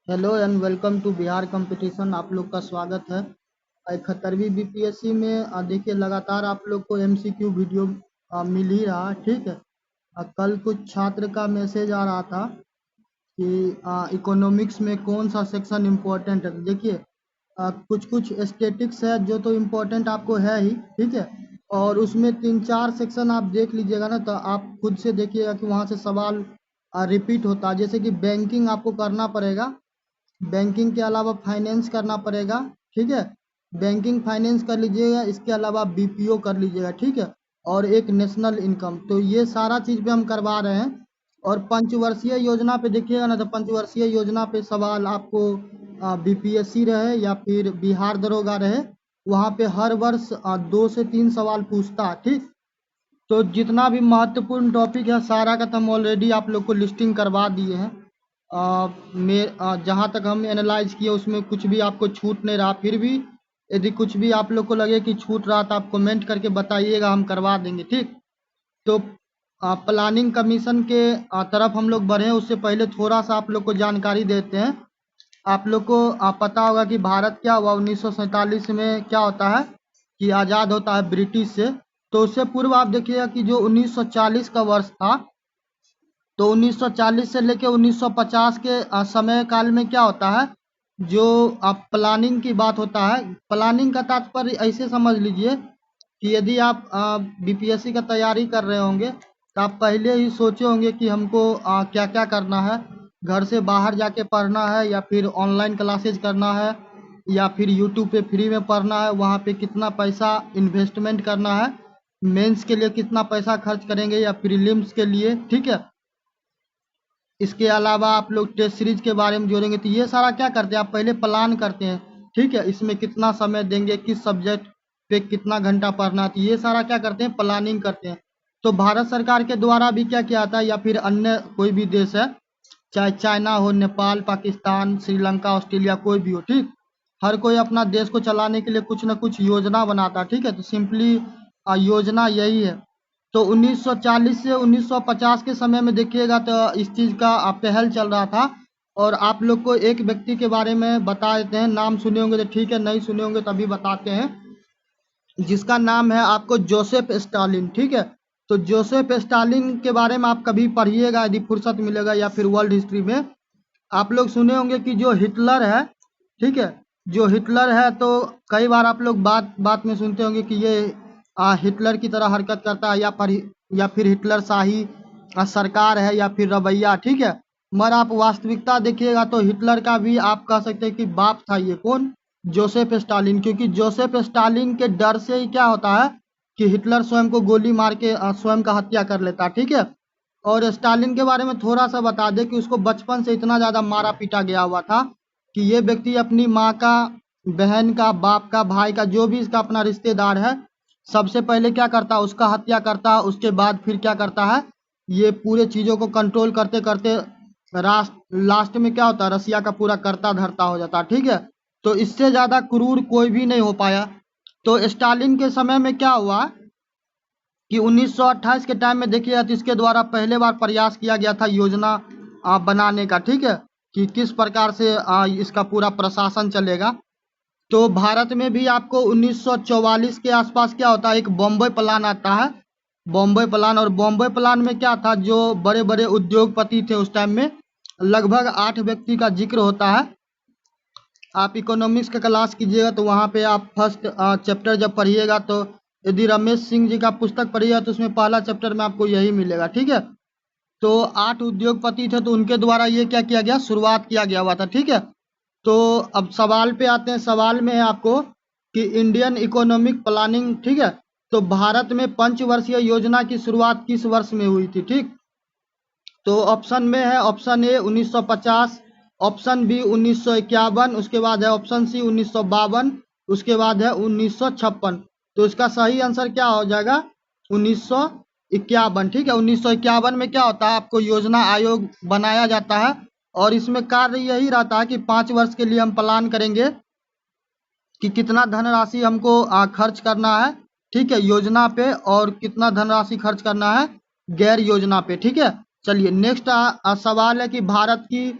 Hello and welcome to Bihar competition. आप लोग का स्वागत है 71वीं बीपीएससी में। देखिए लगातार आप लोग को एमसीक्यू वीडियो मिल ही रहा है, ठीक है। कल कुछ छात्र का मैसेज आ रहा था कि इकोनॉमिक्स में कौन सा सेक्शन इम्पोर्टेंट है। तो देखिए कुछ कुछ स्टेटिक्स है जो तो इम्पोर्टेंट आपको है ही, ठीक है। और उसमें 3-4 सेक्शन आप देख लीजिएगा ना, तो आप खुद से देखिएगा कि वहाँ से सवाल रिपीट होता है। जैसे कि बैंकिंग आपको करना पड़ेगा, बैंकिंग के अलावा फाइनेंस करना पड़ेगा, ठीक है। बैंकिंग फाइनेंस कर लीजिएगा, इसके अलावा बीपीओ कर लीजिएगा, ठीक है। और एक नेशनल इनकम, तो ये सारा चीज़ पे हम करवा रहे हैं। और पंचवर्षीय योजना पे देखिएगा ना, तो पंचवर्षीय योजना पे सवाल आपको बीपीएससी रहे या फिर बिहार दरोगा रहे, वहाँ पे हर वर्ष 2 से 3 सवाल पूछता है, ठीक। तो जितना भी महत्वपूर्ण टॉपिक है सारा का तो हम ऑलरेडी आप लोग को लिस्टिंग करवा दिए हैं। जहाँ तक हम एनालाइज किए उसमें कुछ भी आपको छूट नहीं रहा। फिर भी यदि कुछ भी आप लोग को लगे कि छूट रहा तो आप कमेंट करके बताइएगा, हम करवा देंगे, ठीक। तो प्लानिंग कमीशन के तरफ हम लोग बढ़े उससे पहले थोड़ा सा आप लोग को जानकारी देते हैं। आप लोग को पता होगा कि भारत क्या हुआ 1947 में, क्या होता है कि आज़ाद होता है ब्रिटिश से। तो उससे पूर्व आप देखिएगा कि जो 1940 का वर्ष था, तो 1940 से लेके 1950 के समय काल में क्या होता है, जो आप प्लानिंग की बात होता है। प्लानिंग का तात्पर्य ऐसे समझ लीजिए कि यदि आप बीपीएससी का तैयारी कर रहे होंगे तो आप पहले ही सोचे होंगे कि हमको क्या क्या करना है। घर से बाहर जाके पढ़ना है या फिर ऑनलाइन क्लासेज करना है या फिर यूट्यूब पे फ्री में पढ़ना है, वहाँ पे कितना पैसा इन्वेस्टमेंट करना है, मेंस के लिए कितना पैसा खर्च करेंगे या प्रीलिम्स के लिए, ठीक है। इसके अलावा आप लोग टेस्ट सीरीज के बारे में जोड़ेंगे, तो ये सारा क्या करते हैं, आप पहले प्लान करते हैं, ठीक है। इसमें कितना समय देंगे, किस सब्जेक्ट पे कितना घंटा पढ़ना है, तो ये सारा क्या करते हैं, प्लानिंग करते हैं। तो भारत सरकार के द्वारा भी क्या किया जाता है या फिर अन्य कोई भी देश है, चाहे चाइना हो, नेपाल, पाकिस्तान, श्रीलंका, ऑस्ट्रेलिया, कोई भी हो, ठीक। हर कोई अपना देश को चलाने के लिए कुछ ना कुछ योजना बनाता है, ठीक है। तो सिंपली योजना यही है। तो 1940 से 1950 के समय में देखिएगा तो इस चीज़ का पहल चल रहा था। और आप लोग को एक व्यक्ति के बारे में बता देते हैं, नाम सुने होंगे तो ठीक है, नहीं सुने होंगे तभी बताते हैं, जिसका नाम है आपको जोसेफ स्टालिन, ठीक है। तो जोसेफ स्टालिन के बारे में आप कभी पढ़िएगा यदि फुर्सत मिलेगा, या फिर वर्ल्ड हिस्ट्री में आप लोग सुने होंगे कि जो हिटलर है, ठीक है, जो हिटलर है, तो कई बार आप लोग बात बात में सुनते होंगे कि ये हिटलर की तरह हरकत करता है या फिर हिटलर शाही सरकार है या फिर रवैया, ठीक है। मगर आप वास्तविकता देखिएगा तो हिटलर का भी आप कह सकते हैं कि बाप था ये कौन, जोसेफ स्टालिन। क्योंकि जोसेफ स्टालिन के डर से ही क्या होता है कि हिटलर स्वयं को गोली मार के स्वयं का हत्या कर लेता है, ठीक है। और स्टालिन के बारे में थोड़ा सा बता दें कि उसको बचपन से इतना ज़्यादा मारा पीटा गया हुआ था कि ये व्यक्ति अपनी माँ का, बहन का, बाप का, भाई का, जो भी इसका अपना रिश्तेदार है, सबसे पहले क्या करता है, उसका हत्या करता है। उसके बाद फिर क्या करता है, ये पूरे चीज़ों को कंट्रोल करते करते लास्ट में क्या होता है, रसिया का पूरा करता धरता हो जाता है, ठीक है। तो इससे ज़्यादा क्रूर कोई भी नहीं हो पाया। तो स्टालिन के समय में क्या हुआ कि 1928 के टाइम में देखिए तो इसके द्वारा पहले बार प्रयास किया गया था योजना बनाने का, ठीक है, कि किस प्रकार से इसका पूरा प्रशासन चलेगा। तो भारत में भी आपको 1944 के आसपास क्या होता है, एक बॉम्बे प्लान आता है, बॉम्बे प्लान। और बॉम्बे प्लान में क्या था, जो बड़े बड़े उद्योगपति थे उस टाइम में, लगभग 8 व्यक्ति का जिक्र होता है। आप इकोनॉमिक्स का क्लास कीजिएगा तो वहाँ पे आप फर्स्ट चैप्टर जब पढ़िएगा, तो यदि रमेश सिंह जी का पुस्तक पढ़िएगा तो उसमें पहला चैप्टर में आपको यही मिलेगा, ठीक है। तो 8 उद्योगपति थे, तो उनके द्वारा ये क्या किया गया, शुरुआत किया गया हुआ था, ठीक है। तो अब सवाल पे आते हैं। सवाल में है आपको कि इंडियन इकोनॉमिक प्लानिंग, ठीक है, तो भारत में पंचवर्षीय योजना की शुरुआत किस वर्ष में हुई थी, ठीक। तो ऑप्शन में है, ऑप्शन ए 1950, ऑप्शन बी 1951, उसके बाद है ऑप्शन सी 1952, उसके बाद है 1956। तो इसका सही आंसर क्या हो जाएगा, 1951, ठीक है। 1951 में क्या होता है, आपको योजना आयोग बनाया जाता है और इसमें कार्य यही रहता है कि 5 वर्ष के लिए हम प्लान करेंगे कि कितना धनराशि हमको खर्च करना है, ठीक है, योजना पे, और कितना धनराशि खर्च करना है गैर योजना पे, ठीक है। चलिए नेक्स्ट सवाल है कि भारत की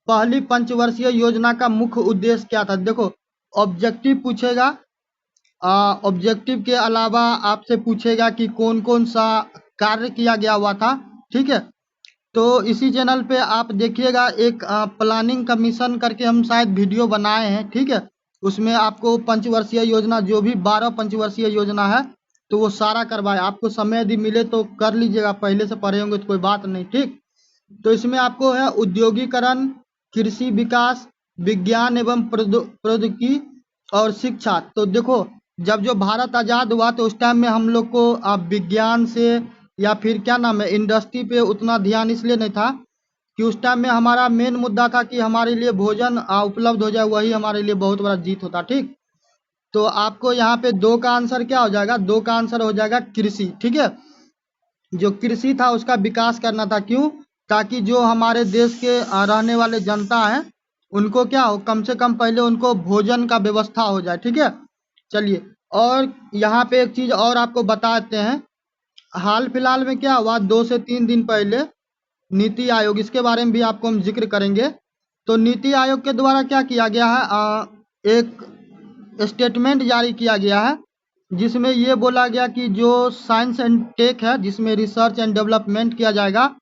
पहली पंचवर्षीय योजना का मुख्य उद्देश्य क्या था। देखो ऑब्जेक्टिव पूछेगा, ऑब्जेक्टिव के अलावा आपसे पूछेगा कि कौन कौन सा कार्य किया गया हुआ था। ठीक है, तो इसी चैनल पे आप देखिएगा एक प्लानिंग कमीशन करके हम शायद वीडियो बनाए हैं। ठीक है, उसमें आपको पंचवर्षीय योजना जो भी 12 पंचवर्षीय योजना है तो वो सारा करवाए। आपको समय यदि मिले तो कर लीजिएगा, पहले से पढ़े होंगे तो कोई बात नहीं। ठीक, तो इसमें आपको है उद्योगीकरण, कृषि विकास, विज्ञान एवं प्रौद्योगिकी और शिक्षा। तो देखो जब जो भारत आज़ाद हुआ तो उस टाइम में हम लोग को विज्ञान से या फिर क्या नाम है इंडस्ट्री पे उतना ध्यान इसलिए नहीं था कि उस टाइम में हमारा मेन मुद्दा था कि हमारे लिए भोजन उपलब्ध हो जाए, वही हमारे लिए बहुत बड़ा जीत होता। ठीक, तो आपको यहाँ पे 2 का आंसर क्या हो जाएगा, 2 का आंसर हो जाएगा कृषि। ठीक है, जो कृषि था उसका विकास करना था। क्यों, ताकि जो हमारे देश के रहने वाले जनता हैं उनको क्या हो, कम से कम पहले उनको भोजन का व्यवस्था हो जाए। ठीक है, चलिए और यहाँ पे एक चीज और आपको बताते हैं। हाल फिलहाल में क्या हुआ, 2 से 3 दिन पहले नीति आयोग, इसके बारे में भी आपको हम जिक्र करेंगे। तो नीति आयोग के द्वारा क्या किया गया है, एक स्टेटमेंट जारी किया गया है जिसमें ये बोला गया कि जो साइंस एंड टेक है जिसमें रिसर्च एंड डेवलपमेंट किया जाएगा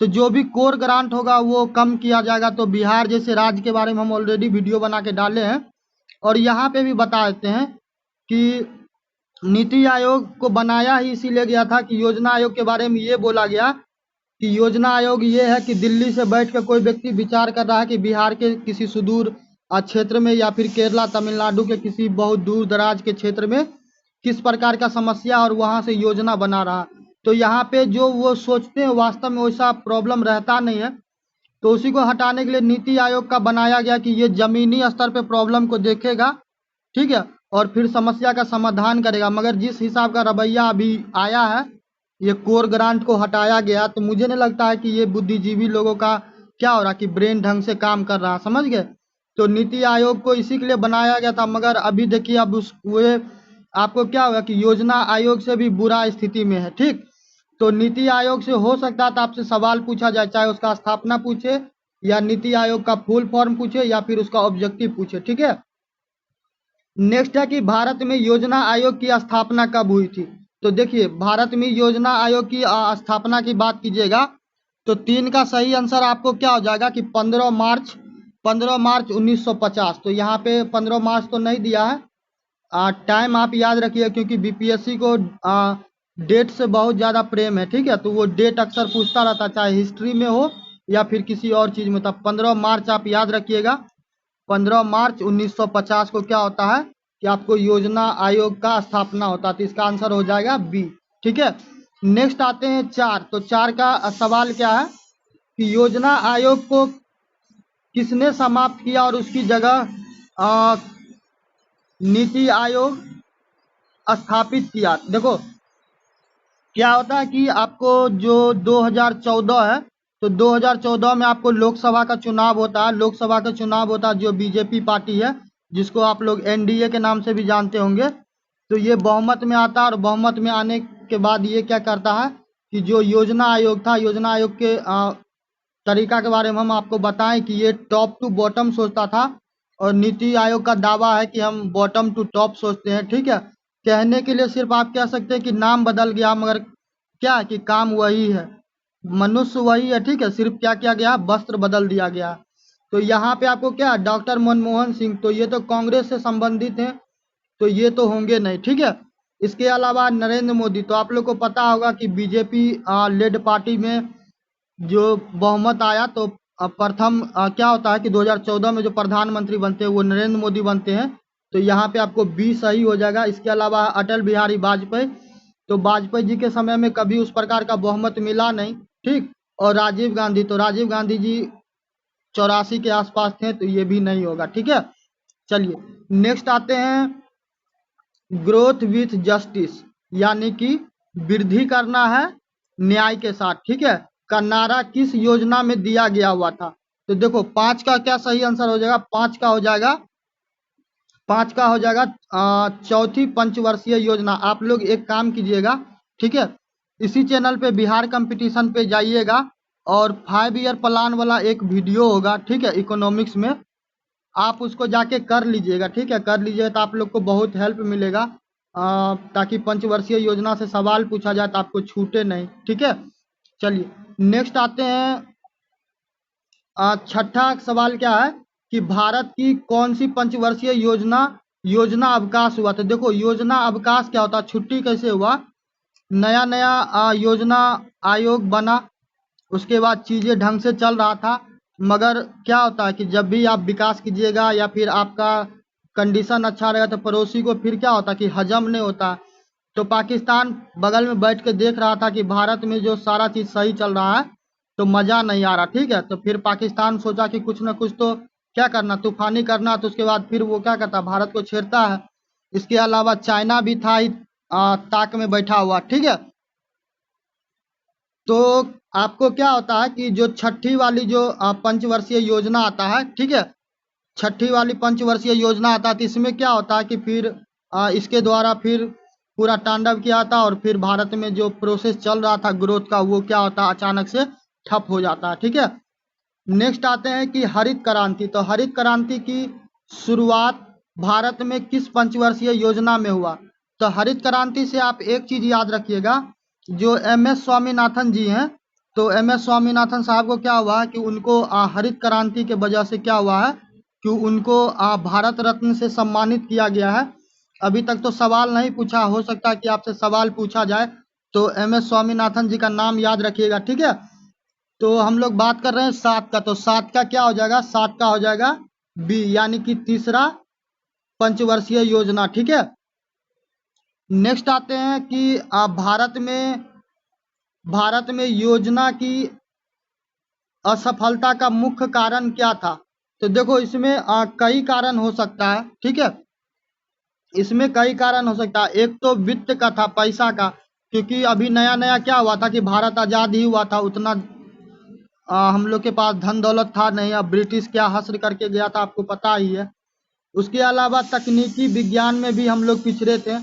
तो जो भी कोर ग्रांट होगा वो कम किया जाएगा। तो बिहार जैसे राज्य के बारे में हम ऑलरेडी वीडियो बना के डाले हैं और यहाँ पे भी बता देते हैं कि नीति आयोग को बनाया ही इसीलिए गया था कि योजना आयोग के बारे में ये बोला गया कि योजना आयोग ये है कि दिल्ली से बैठ कर कोई व्यक्ति विचार कर रहा है कि बिहार के किसी सुदूर क्षेत्र में या फिर केरला तमिलनाडु के किसी बहुत दूर दराज के क्षेत्र में किस प्रकार का समस्या और वहां से योजना बना रहा। तो यहाँ पे जो वो सोचते हैं वास्तव में वैसा प्रॉब्लम रहता नहीं है, तो उसी को हटाने के लिए नीति आयोग का बनाया गया कि ये जमीनी स्तर पे प्रॉब्लम को देखेगा। ठीक है, और फिर समस्या का समाधान करेगा। मगर जिस हिसाब का रवैया अभी आया है, ये कोर ग्रांट को हटाया गया, तो मुझे नहीं लगता है कि ये बुद्धिजीवी लोगों का क्या हो रहा कि ब्रेन ढंग से काम कर रहा, समझ गए। तो नीति आयोग को इसी के लिए बनाया गया था, मगर अभी देखिए अब उस वे आपको क्या होगा कि योजना आयोग से भी बुरा स्थिति में है। ठीक, तो नीति आयोग से हो सकता है तो आपसे सवाल पूछा जाए, चाहे उसका स्थापना पूछे या नीति आयोग का फुल फॉर्म पूछे या फिर उसका ऑब्जेक्टिव पूछे। ठीक है, नेक्स्ट है कि भारत में योजना आयोग की स्थापना कब हुई थी। तो देखिए भारत में योजना आयोग की स्थापना की बात कीजिएगा तो 3 का सही आंसर आपको क्या हो जाएगा कि 15 मार्च 1950। तो यहाँ पे 15 मार्च तो नहीं दिया है, टाइम आप याद रखिए क्योंकि बीपीएससी को डेट से बहुत ज़्यादा प्रेम है। ठीक है, तो वो डेट अक्सर पूछता रहता चाहे हिस्ट्री में हो या फिर किसी और चीज़ में। तब 15 मार्च आप याद रखिएगा, 15 मार्च 1950 को क्या होता है कि आपको योजना आयोग का स्थापना होता है। तो इसका आंसर हो जाएगा बी। ठीक है, नेक्स्ट आते हैं 4। तो 4 का सवाल क्या है कि योजना आयोग को किसने समाप्त किया और उसकी जगह नीति आयोग स्थापित किया। देखो क्या होता है कि आपको जो 2014 है तो 2014 में आपको लोकसभा का चुनाव होता है। लोकसभा का चुनाव होता है जो बीजेपी पार्टी है जिसको आप लोग एनडीए के नाम से भी जानते होंगे, तो ये बहुमत में आता है और बहुमत में आने के बाद ये क्या करता है कि जो योजना आयोग था, योजना आयोग के तरीका के बारे में हम आपको बताएं कि ये टॉप टू बॉटम सोचता था और नीति आयोग का दावा है कि हम बॉटम टू टॉप सोचते हैं। ठीक है, कहने के लिए सिर्फ आप कह सकते हैं कि नाम बदल गया मगर क्या कि काम वही है, मनुष्य वही है। ठीक है, सिर्फ क्या किया गया, वस्त्र बदल दिया गया। तो यहाँ पे आपको क्या डॉक्टर मनमोहन सिंह, तो ये तो कांग्रेस से संबंधित हैं तो ये तो होंगे नहीं। ठीक है, इसके अलावा नरेंद्र मोदी, तो आप लोग को पता होगा कि बीजेपी लेड पार्टी में जो बहुमत आया तो प्रथम क्या होता है कि 2014 में जो प्रधानमंत्री बनते हैं वो नरेंद्र मोदी बनते हैं। तो यहाँ पे आपको बी सही हो जाएगा। इसके अलावा अटल बिहारी वाजपेयी, तो वाजपेयी जी के समय में कभी उस प्रकार का बहुमत मिला नहीं। ठीक, और राजीव गांधी, तो राजीव गांधी जी 84 के आसपास थे तो ये भी नहीं होगा। ठीक है, चलिए नेक्स्ट आते हैं ग्रोथ विथ जस्टिस, यानी कि वृद्धि करना है न्याय के साथ। ठीक है, का नारा किस योजना में दिया गया हुआ था। तो देखो 5 का क्या सही आंसर हो जाएगा, 5 का हो जाएगा, 5 का हो जाएगा चौथी पंचवर्षीय योजना। आप लोग एक काम कीजिएगा, ठीक है, इसी चैनल पे बिहार कंपटीशन पे जाइएगा और 5 ईयर प्लान वाला एक वीडियो होगा, ठीक है, इकोनॉमिक्स में, आप उसको जाके कर लीजिएगा, ठीक है, कर लीजिएगा तो आप लोग को बहुत हेल्प मिलेगा, ताकि पंचवर्षीय योजना से सवाल पूछा जाए तो आपको छूटे नहीं, ठीक है। चलिए नेक्स्ट आते हैं। छठा सवाल क्या है कि भारत की कौन सी पंचवर्षीय योजना अवकाश हुआ। तो देखो योजना अवकाश क्या होता है, छुट्टी कैसे हुआ, नया नया योजना आयोग बना, उसके बाद चीजें ढंग से चल रहा था, मगर क्या होता है कि जब भी आप विकास कीजिएगा या फिर आपका कंडीशन अच्छा रहेगा तो पड़ोसी को फिर क्या होता है कि हजम नहीं होता। तो पाकिस्तान बगल में बैठ के देख रहा था कि भारत में जो सारा चीज सही चल रहा है तो मजा नहीं आ रहा, ठीक है। तो फिर पाकिस्तान सोचा कि कुछ ना कुछ तो क्या करना, तूफानी करना, तो उसके बाद फिर वो क्या करता, भारत को छेड़ता है। इसके अलावा चाइना भी था ताक में बैठा हुआ, ठीक है। तो आपको क्या होता है कि जो छठी वाली जो पंचवर्षीय योजना आता है, ठीक है, छठी वाली पंचवर्षीय योजना आता है तो इसमें क्या होता है कि फिर इसके द्वारा फिर पूरा तांडव किया था और फिर भारत में जो प्रोसेस चल रहा था ग्रोथ का वो क्या होता है अचानक से ठप हो जाता है, ठीक है। नेक्स्ट आते हैं कि हरित क्रांति। तो हरित क्रांति की शुरुआत भारत में किस पंचवर्षीय योजना में हुआ। तो हरित क्रांति से आप एक चीज याद रखिएगा, जो MS स्वामीनाथन जी हैं, तो MS स्वामीनाथन साहब को क्या हुआ है कि उनको हरित क्रांति के वजह से क्या हुआ है कि उनको भारत रत्न से सम्मानित किया गया है। अभी तक तो सवाल नहीं पूछा, हो सकता है कि आपसे सवाल पूछा जाए, तो MS स्वामीनाथन जी का नाम याद रखिएगा, ठीक है। तो हम लोग बात कर रहे हैं 7 का, तो 7 का क्या हो जाएगा, 7 का हो जाएगा बी, यानी कि तीसरा पंचवर्षीय योजना, ठीक है। नेक्स्ट आते हैं कि भारत में योजना की असफलता का मुख्य कारण क्या था। तो देखो इसमें कई कारण हो सकता है, ठीक है, इसमें कई कारण हो सकता है। एक तो वित्त का था, पैसा का, क्योंकि अभी नया नया क्या हुआ था कि भारत आज़ाद ही हुआ था, उतना हम लोग के पास धन दौलत था नहीं। अब ब्रिटिश क्या हश्र करके गया था आपको पता ही है। उसके अलावा तकनीकी विज्ञान में भी हम लोग पिछड़े थे,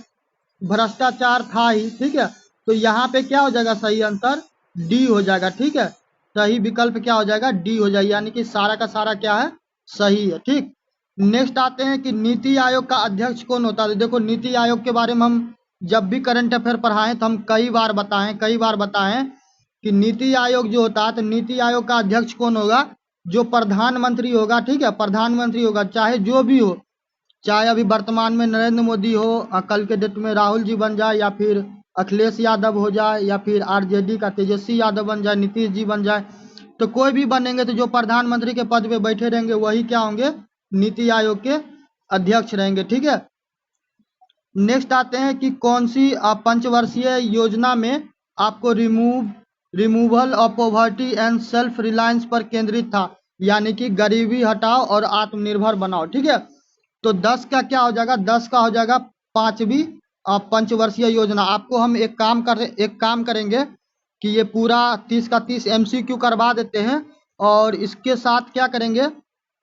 भ्रष्टाचार था ही, ठीक है। तो यहाँ पे क्या हो जाएगा, सही आंसर डी हो जाएगा, ठीक है। सही विकल्प क्या हो जाएगा, डी हो जाएगा, यानी कि सारा का सारा क्या है, सही है, ठीक। नेक्स्ट आते हैं कि नीति आयोग का अध्यक्ष कौन होता है। तो देखो नीति आयोग के बारे में हम जब भी करंट अफेयर पढ़ाएं तो हम कई बार बताएं कि नीति आयोग जो होता है, तो नीति आयोग का अध्यक्ष कौन होगा, जो प्रधानमंत्री होगा, ठीक है, प्रधानमंत्री होगा, चाहे जो भी हो, चाहे अभी वर्तमान में नरेंद्र मोदी हो, कल के डेट में राहुल जी बन जाए, या फिर अखिलेश यादव हो जाए, या फिर RJD का तेजस्वी यादव बन जाए, नीतीश जी बन जाए, तो कोई भी बनेंगे तो जो प्रधानमंत्री के पद पे बैठे रहेंगे वही क्या होंगे, नीति आयोग के अध्यक्ष रहेंगे, ठीक है। नेक्स्ट आते हैं कि कौन सी पंचवर्षीय योजना में आपको removal of poverty and self reliance पर केंद्रित था, यानी कि गरीबी हटाओ और आत्मनिर्भर बनाओ, ठीक है। तो 10 का क्या हो जाएगा, 10 का हो जाएगा पांचवी पंचवर्षीय योजना। आपको हम एक काम करेंगे कि ये पूरा 30 का 30 MCQ करवा देते हैं, और इसके साथ क्या करेंगे,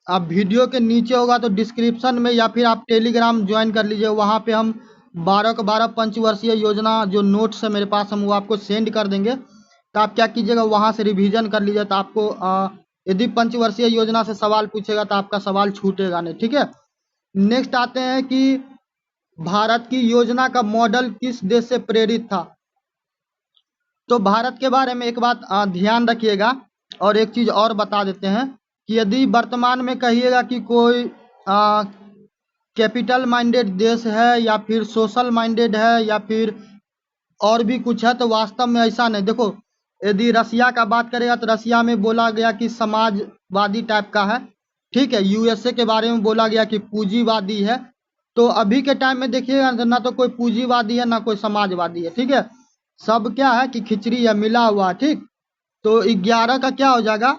आप वीडियो के नीचे होगा तो डिस्क्रिप्शन में, या फिर आप टेलीग्राम ज्वाइन कर लीजिए, वहाँ पे हम 12 का 12 पंचवर्षीय योजना जो नोट्स है मेरे पास, हम वो आपको सेंड कर देंगे। तो आप क्या कीजिएगा, वहाँ से रिवीजन कर लीजिए, तो आपको यदि पंचवर्षीय योजना से सवाल पूछेगा तो आपका सवाल छूटेगा नहीं, ठीक है। नेक्स्ट आते हैं कि भारत की योजना का मॉडल किस देश से प्रेरित था। तो भारत के बारे में एक बात ध्यान रखिएगा, और एक चीज और बता देते हैं कि यदि वर्तमान में कहिएगा कि कोई कैपिटल माइंडेड देश है, या फिर सोशल माइंडेड है, या फिर और भी कुछ है, तो वास्तव में ऐसा नहीं। देखो यदि रसिया का बात करेगा तो रसिया में बोला गया कि समाजवादी टाइप का है, ठीक है। USA के बारे में बोला गया कि पूंजीवादी है। तो अभी के टाइम में देखिएगा ना तो कोई पूंजीवादी है ना कोई समाजवादी है, ठीक है, सब क्या है कि खिचड़ी है, मिला हुआ, ठीक। तो 11 का क्या हो जाएगा,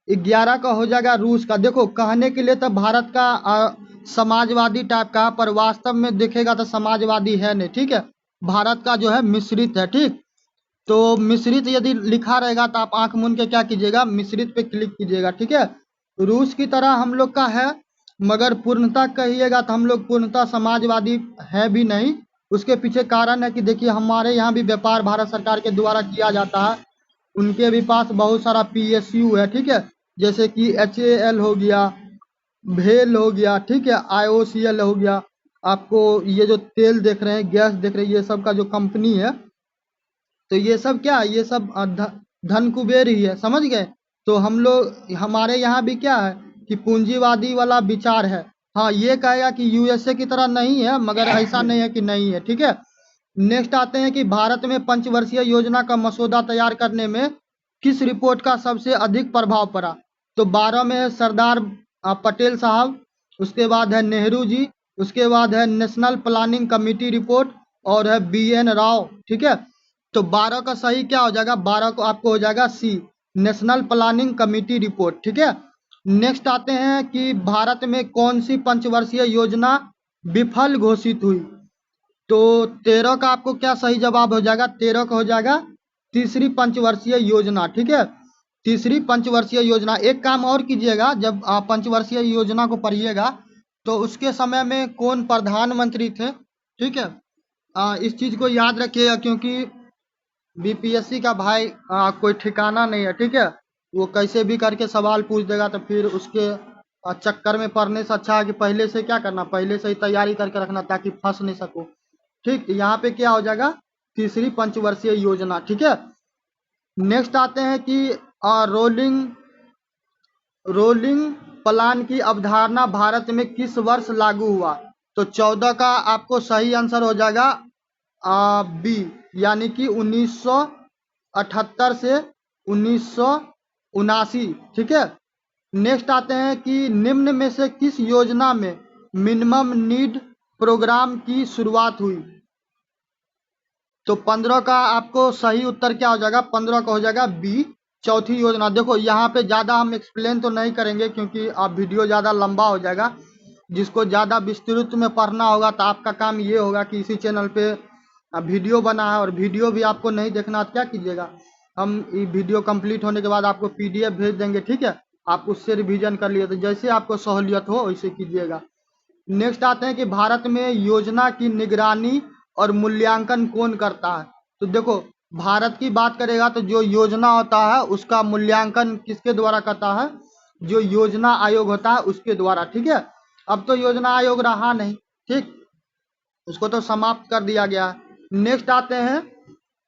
11 का हो जाएगा रूस का। देखो कहने के लिए तो भारत का समाजवादी टाइप का, पर वास्तव में देखेगा तो समाजवादी है नहीं, ठीक है। भारत का जो है मिश्रित है, ठीक। तो मिश्रित यदि लिखा रहेगा तो आप आंख मूंद के क्या कीजिएगा, मिश्रित पे क्लिक कीजिएगा, ठीक है। रूस की तरह हम लोग का है, मगर पूर्णता कहिएगा तो हम लोग पूर्णता समाजवादी है भी नहीं। उसके पीछे कारण है कि देखिए हमारे यहाँ भी व्यापार भारत सरकार के द्वारा किया जाता है, उनके भी पास बहुत सारा PSU है, ठीक है, जैसे कि HAL हो गया, भेल हो गया, ठीक है, IOCL हो गया। आपको ये जो तेल देख रहे हैं, गैस देख रहे हैं, ये सब का जो कंपनी है, तो ये सब क्या है, ये सब धन कुबेर ही है, समझ गए। तो हम लोग हमारे यहाँ भी क्या है कि पूंजीवादी वाला विचार है। हाँ, ये कहेगा कि USA की तरह नहीं है, मगर ऐसा नहीं है कि नहीं है, ठीक है। नेक्स्ट आते हैं कि भारत में पंचवर्षीय योजना का मसौदा तैयार करने में किस रिपोर्ट का सबसे अधिक प्रभाव पड़ा। तो 12 में है सरदार पटेल साहब, उसके बाद है नेहरू जी, उसके बाद है नेशनल प्लानिंग कमेटी रिपोर्ट, और है BN राव, ठीक है। तो 12 का सही क्या हो जाएगा, 12 को आपको हो जाएगा C, national planning committee report, ठीक है। नेक्स्ट आते हैं कि भारत में कौन सी पंचवर्षीय योजना विफल घोषित हुई। तो 13 का आपको क्या सही जवाब हो जाएगा, 13 का हो जाएगा तीसरी पंचवर्षीय योजना, ठीक है, तीसरी पंचवर्षीय योजना। एक काम और कीजिएगा, जब आप पंचवर्षीय योजना को पढ़िएगा तो उसके समय में कौन प्रधानमंत्री थे, ठीक है, इस चीज को याद रखिएगा, क्योंकि BPSC का भाई कोई ठिकाना नहीं है, ठीक है। वो कैसे भी करके सवाल पूछ देगा, तो फिर उसके चक्कर में पढ़ने से अच्छा है कि पहले से क्या करना, पहले से ही तैयारी करके रखना, ताकि फंस नहीं सको। ठीक, यहाँ पे क्या हो जाएगा, तीसरी पंचवर्षीय योजना, ठीक है। नेक्स्ट आते हैं कि रोलिंग रोलिंग प्लान की अवधारणा भारत में किस वर्ष लागू हुआ। तो 14 का आपको सही आंसर हो जाएगा B, यानी कि 1978 से 1979, ठीक है। नेक्स्ट आते हैं कि निम्न में से किस योजना में मिनिमम नीड प्रोग्राम की शुरुआत हुई। तो 15 का आपको सही उत्तर क्या हो जाएगा, 15 का हो जाएगा B, चौथी योजना। देखो यहाँ पे ज़्यादा हम एक्सप्लेन तो नहीं करेंगे, क्योंकि आप वीडियो ज़्यादा लंबा हो जाएगा। जिसको ज़्यादा विस्तृत में पढ़ना होगा तो आपका काम ये होगा कि इसी चैनल पे वीडियो बना है, और वीडियो भी आपको नहीं देखना तो क्या कीजिएगा, हम ये वीडियो कंप्लीट होने के बाद आपको PDF भेज देंगे, ठीक है, आप उससे रिवीजन कर लिए, तो जैसे आपको सहूलियत हो वैसे कीजिएगा। नेक्स्ट आते हैं कि भारत में योजना की निगरानी और मूल्यांकन कौन करता है। तो देखो, भारत की बात करेगा तो जो योजना होता है उसका मूल्यांकन किसके द्वारा करता है, जो योजना आयोग होता है उसके द्वारा, ठीक है। अब तो योजना आयोग रहा नहीं, ठीक, उसको तो समाप्त कर दिया गया है। नेक्स्ट आते हैं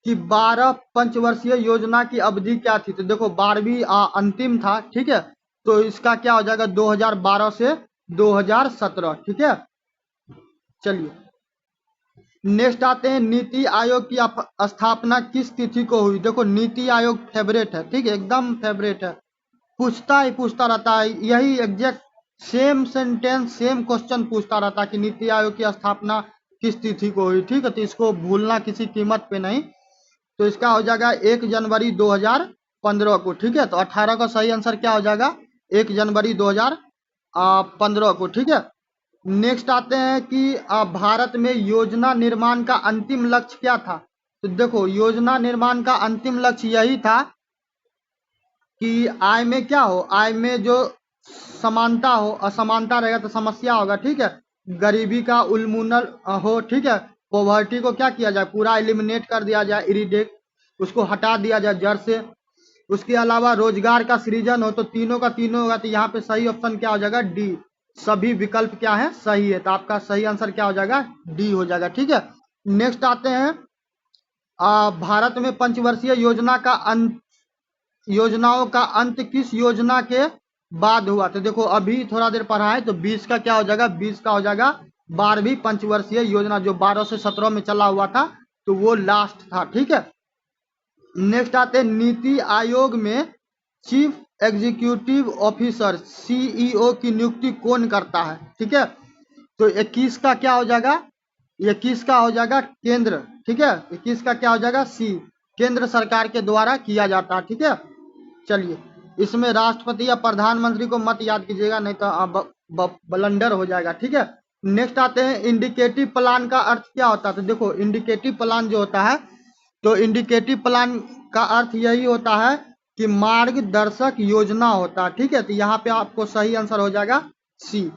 कि 12 पंचवर्षीय योजना की अवधि क्या थी। तो देखो 12वीं अंतिम था, ठीक है, तो इसका क्या हो जाएगा 2012 से 2017, ठीक है। चलिए नेक्स्ट आते हैं, नीति आयोग की स्थापना किस तिथि को हुई। देखो नीति आयोग फेवरेट है, ठीक है, एकदम फेवरेट है, पूछता ही पूछता रहता है, यही exact same sentence same question पूछता रहता है कि नीति आयोग की स्थापना किस तिथि को हुई, ठीक है। तो इसको भूलना किसी कीमत पे नहीं। तो इसका हो जाएगा 1 जनवरी 2015 को, ठीक है। तो 18 का सही आंसर क्या हो जाएगा, 1 जनवरी 2015 को, ठीक है। नेक्स्ट आते हैं कि भारत में योजना निर्माण का अंतिम लक्ष्य क्या था। तो देखो योजना निर्माण का अंतिम लक्ष्य यही था कि आय में क्या हो, आय में जो समानता हो, असमानता रहेगा तो समस्या होगा, ठीक है, गरीबी का उन्मूलन हो, ठीक है, पॉवर्टी को क्या किया जाए, पूरा एलिमिनेट कर दिया जाए, इरिडेट उसको हटा दिया जाए जड़ से। उसके अलावा रोजगार का सृजन हो, तो तीनों का तीनों होगा। तो यहाँ पे सही ऑप्शन क्या हो जाएगा, D, सभी विकल्प क्या है, सही है। तो आपका सही आंसर क्या हो जाएगा, D हो जाएगा, ठीक है। नेक्स्ट आते हैं भारत में पंचवर्षीय योजनाओं का अंत किस योजना के बाद हुआ। तो देखो अभी थोड़ा देर पढ़ा है, तो 20 का क्या हो जाएगा, 20 का हो जाएगा 12वीं पंचवर्षीय योजना, जो 12 से 17 में चला हुआ था, तो वो लास्ट था, ठीक है। नेक्स्ट आते हैं, नीति आयोग में चीफ एग्जीक्यूटिव ऑफिसर CEO की नियुक्ति कौन करता है, ठीक है। तो 21 का क्या हो जाएगा, 21 का हो जाएगा केंद्र, ठीक है, 21 का क्या हो जाएगा C, केंद्र सरकार के द्वारा किया जाता है, ठीक है। चलिए इसमें राष्ट्रपति या प्रधानमंत्री को मत याद कीजिएगा, नहीं तो ब्लंडर हो जाएगा, ठीक है। नेक्स्ट आते हैं, इंडिकेटिव प्लान का अर्थ क्या होता है। तो देखो इंडिकेटिव प्लान जो होता है, तो इंडिकेटिव प्लान का अर्थ यही होता है कि मार्गदर्शक योजना होता है, ठीक है। तो यहाँ पे आपको सही आंसर हो जाएगा C।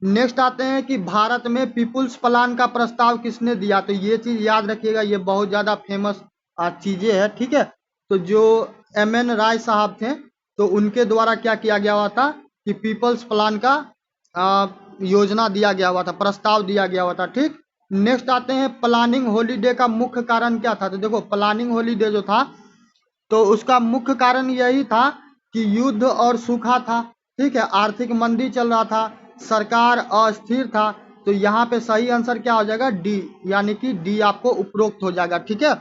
नेक्स्ट आते हैं कि भारत में पीपुल्स प्लान का प्रस्ताव किसने दिया। तो ये चीज याद रखिएगा, ये बहुत ज्यादा फेमस चीजें है, ठीक है। तो जो MN राय साहब थे, तो उनके द्वारा क्या किया गया हुआ था कि पीपल्स प्लान का योजना दिया गया हुआ था, प्रस्ताव दिया गया हुआ था। ठीक, नेक्स्ट आते हैं प्लानिंग हॉलीडे का मुख्य कारण क्या था। तो देखो प्लानिंग हॉलीडे जो था, तो उसका मुख्य कारण यही था कि युद्ध और सूखा था। ठीक है, आर्थिक मंदी चल रहा था, सरकार अस्थिर था। तो यहाँ पे सही आंसर क्या हो जाएगा, डी, यानी कि डी आपको उपरोक्त हो जाएगा। ठीक है,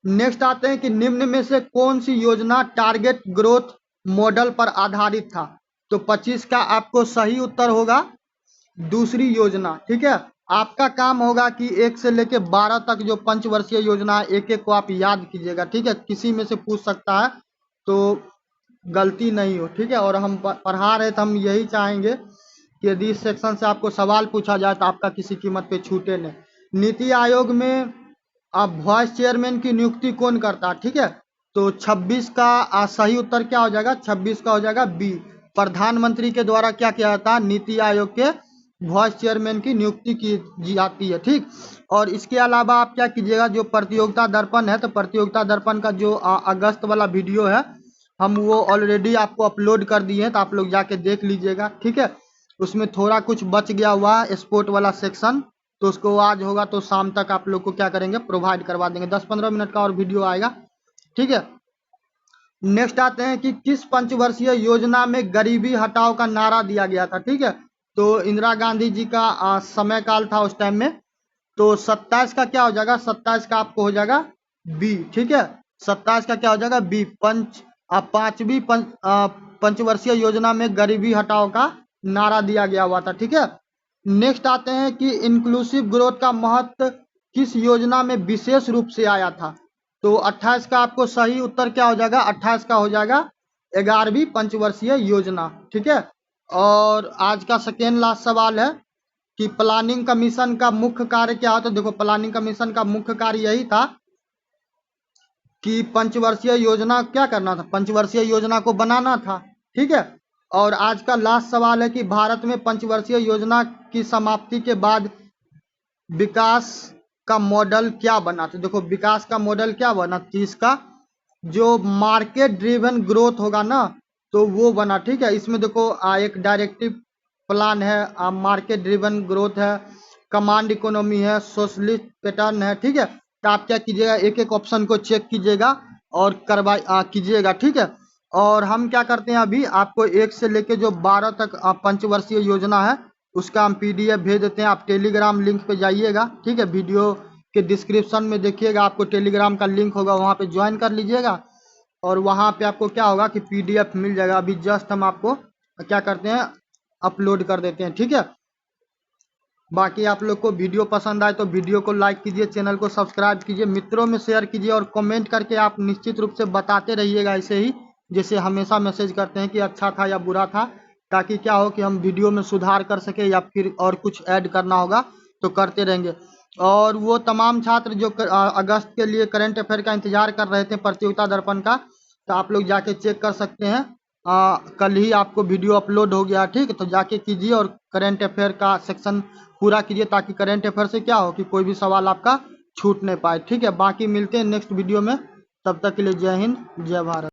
नेक्स्ट आते हैं कि निम्न में से कौन सी योजना टारगेट ग्रोथ मॉडल पर आधारित था। तो 25 का आपको सही उत्तर होगा दूसरी योजना। ठीक है, आपका काम होगा कि 1 से लेके 12 तक जो पंचवर्षीय योजना है, एक एक को आप याद कीजिएगा। ठीक है, किसी में से पूछ सकता है, तो गलती नहीं हो। ठीक है, और हम पढ़ा रहे थे, हम यही चाहेंगे कि यदि इस सेक्शन से आपको सवाल पूछा जाए तो आपका किसी कीमत पे छूटे नहीं। नीति आयोग में अब वाइस चेयरमैन की नियुक्ति कौन करता है। ठीक है, तो 26 का सही उत्तर क्या हो जाएगा, 26 का हो जाएगा बी, प्रधानमंत्री के द्वारा क्या किया जाता है, नीति आयोग के वाइस चेयरमैन की नियुक्ति की जाती है। ठीक, और इसके अलावा आप क्या कीजिएगा, जो प्रतियोगिता दर्पण है, तो प्रतियोगिता दर्पण का जो अगस्त वाला वीडियो है, हम वो ऑलरेडी आपको अपलोड कर दिए हैं, तो आप लोग जाके देख लीजिएगा। ठीक है, उसमें थोड़ा कुछ बच गया हुआ है स्पोर्ट वाला सेक्शन, तो उसको आज होगा तो शाम तक आप लोग को क्या करेंगे, प्रोवाइड करवा देंगे। 10-15 मिनट का और वीडियो आएगा। ठीक है, नेक्स्ट आते हैं कि किस पंचवर्षीय योजना में गरीबी हटाओ का नारा दिया गया था। ठीक है, तो इंदिरा गांधी जी का समय काल था उस टाइम में। तो 27 का क्या हो जाएगा, 27 का आपको हो जाएगा बी। ठीक है, 27 का क्या हो जाएगा, बी, पांचवी पंचवर्षीय योजना में गरीबी हटाओ का नारा दिया गया हुआ था। ठीक है, नेक्स्ट आते हैं कि इंक्लूसिव ग्रोथ का महत्व किस योजना में विशेष रूप से आया था। तो 28 का आपको सही उत्तर क्या हो जाएगा, 28 का हो जाएगा 11वीं पंचवर्षीय योजना। ठीक है, और आज का सेकेंड लास्ट सवाल है कि प्लानिंग कमीशन का मुख्य कार्य क्या है। तो देखो प्लानिंग कमीशन का मुख्य कार्य यही था कि पंचवर्षीय योजना क्या करना था, पंचवर्षीय योजना को बनाना था। ठीक है, और आज का लास्ट सवाल है कि भारत में पंचवर्षीय योजना की समाप्ति के बाद विकास का मॉडल क्या बना। तो देखो विकास का मॉडल क्या बना, 30 का जो मार्केट ड्रिवन ग्रोथ होगा ना, तो वो बना। ठीक है, इसमें देखो एक डायरेक्टिव प्लान है, मार्केट ड्रिवन ग्रोथ है, कमांड इकोनॉमी है, सोशलिस्ट पैटर्न है। ठीक है, तो आप क्या कीजिएगा, एक एक ऑप्शन को चेक कीजिएगा और कीजिएगा। ठीक है, और हम क्या करते हैं, अभी आपको 1 से लेके जो 12 तक पंचवर्षीय योजना है उसका हम PDF भेज देते हैं। आप टेलीग्राम लिंक पे जाइएगा। ठीक है, वीडियो के डिस्क्रिप्शन में देखिएगा, आपको टेलीग्राम का लिंक होगा, वहाँ पे ज्वाइन कर लीजिएगा और वहाँ पे आपको क्या होगा कि PDF मिल जाएगा। अभी जस्ट हम आपको क्या करते हैं, अपलोड कर देते हैं। ठीक है, बाकी आप लोग को वीडियो पसंद आए तो वीडियो को लाइक कीजिए, चैनल को सब्सक्राइब कीजिए, मित्रों में शेयर कीजिए और कमेंट करके आप निश्चित रूप से बताते रहिएगा, ऐसे ही जैसे हमेशा मैसेज करते हैं कि अच्छा था या बुरा था, ताकि क्या हो कि हम वीडियो में सुधार कर सके या फिर और कुछ ऐड करना होगा तो करते रहेंगे। और वो तमाम छात्र जो अगस्त के लिए करंट अफेयर का इंतजार कर रहे थे प्रतियोगिता दर्पण का, तो आप लोग जाके चेक कर सकते हैं। कल ही आपको वीडियो अपलोड हो गया। ठीक है, तो जाके कीजिए और करंट अफेयर का सेक्शन पूरा कीजिए, ताकि करंट अफेयर से क्या हो कि कोई भी सवाल आपका छूट नहीं पाए। ठीक है, बाकी मिलते हैं नेक्स्ट वीडियो में, तब तक के लिए जय हिंद जय भारत।